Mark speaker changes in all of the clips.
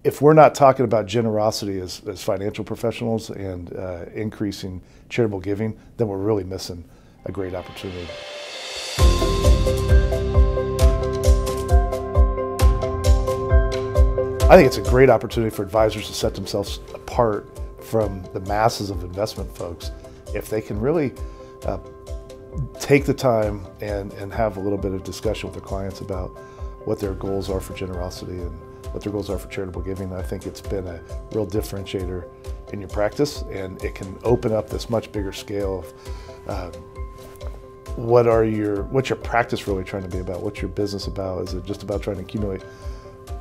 Speaker 1: if we're not talking about generosity as financial professionals and increasing charitable giving, then we're really missing a great opportunity. I think it's a great opportunity for advisors to set themselves apart from the masses of investment folks if they can really take the time and have a little bit of discussion with their clients about what their goals are for generosity and what their goals are for charitable giving. I think it's been a real differentiator in your practice, and it can open up this much bigger scale of what's your practice really trying to be about? What's your business about? Is it just about trying to accumulate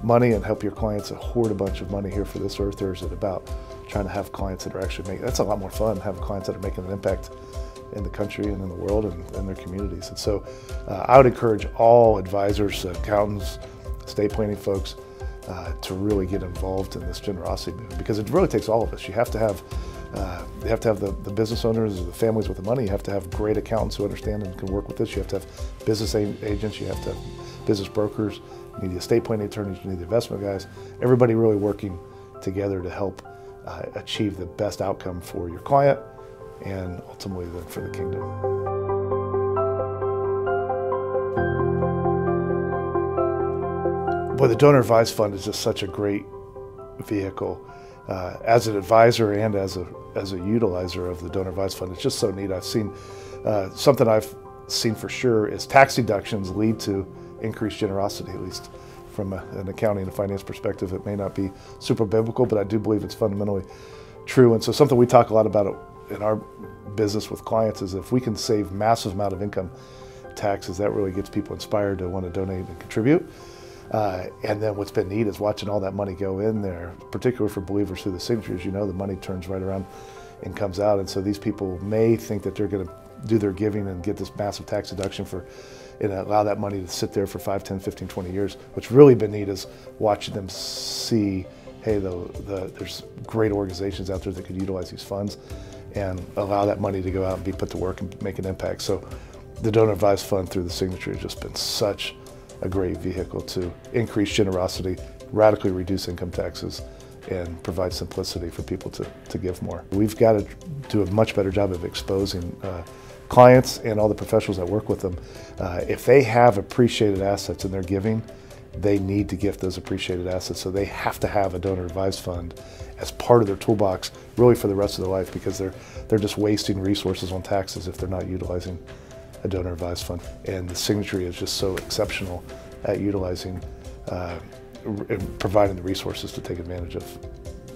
Speaker 1: money and help your clients hoard a bunch of money here for this earth, or is it about trying to have clients that are actually making, that's a lot more fun, having clients that are making an impact in the country and in the world and their communities. And so I would encourage all advisors, accountants, estate planning folks to really get involved in this generosity movement, because it really takes all of us. You have to have the business owners, the families with the money. You have to have great accountants who understand and can work with this. You have to have business agents. You have to have business brokers. You need the estate planning attorneys. You need the investment guys. Everybody really working together to help achieve the best outcome for your client and ultimately then for the kingdom. Boy, the Donor Advised Fund is just such a great vehicle. As an advisor and as a utilizer of the Donor Advised Fund, it's just so neat. I've seen something I've seen for sure is tax deductions lead to increased generosity, at least from an accounting and finance perspective. It may not be super biblical, but I do believe it's fundamentally true. And so something we talk a lot about in our business with clients is if we can save massive amount of income taxes, that really gets people inspired to want to donate and contribute. And then what's been neat is watching all that money go in there, particularly for believers through the signatures. You know, the money turns right around and comes out. And so these people may think that they're going to do their giving and get this massive tax deduction and allow that money to sit there for 5, 10, 15, 20 years. What's really been neat is watching them see, hey, there's great organizations out there that could utilize these funds and allow that money to go out and be put to work and make an impact. So the Donor Advised Fund through the signature has just been such a great vehicle to increase generosity, radically reduce income taxes, and provide simplicity for people to give more. We've got to do a much better job of exposing clients and all the professionals that work with them. If they have appreciated assets in their giving, they need to gift those appreciated assets. So they have to have a Donor Advised Fund as part of their toolbox really for the rest of their life, because they're just wasting resources on taxes if they're not utilizing a Donor Advised Fund. And the Signatory is just so exceptional at utilizing and providing the resources to take advantage of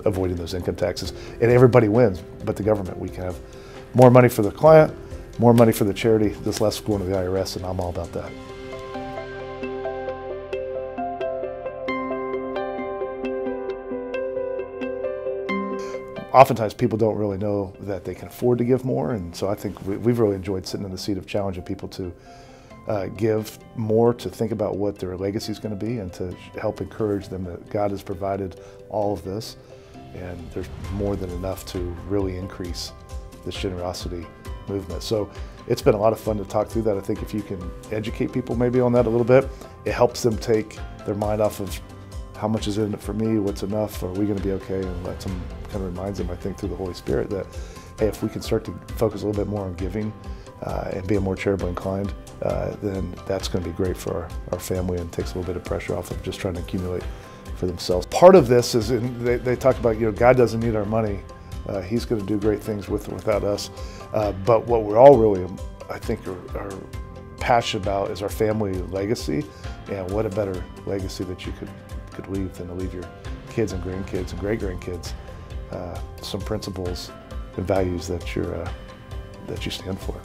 Speaker 1: avoiding those income taxes. And everybody wins but the government. We can have more money for the client, more money for the charity, there's less going to the IRS, and I'm all about that. Oftentimes people don't really know that they can afford to give more, and so I think we've really enjoyed sitting in the seat of challenging people to give more, to think about what their legacy is going to be, and to help encourage them that God has provided all of this, and there's more than enough to really increase this generosity movement. So it's been a lot of fun to talk through that. I think if you can educate people maybe on that a little bit, it helps them take their mind off of how much is in it for me, what's enough, are we going to be okay, and let them kind of reminds them, I think, through the Holy Spirit that, hey, if we can start to focus a little bit more on giving and being more charitably inclined, then that's going to be great for our family and takes a little bit of pressure off of just trying to accumulate for themselves. Part of this is, they talk about, you know, God doesn't need our money. He's going to do great things with or without us. But what we're all really, I think, are passionate about is our family legacy, and what a better legacy that you could leave than to leave your kids and grandkids and great-grandkids some principles and values that you stand for.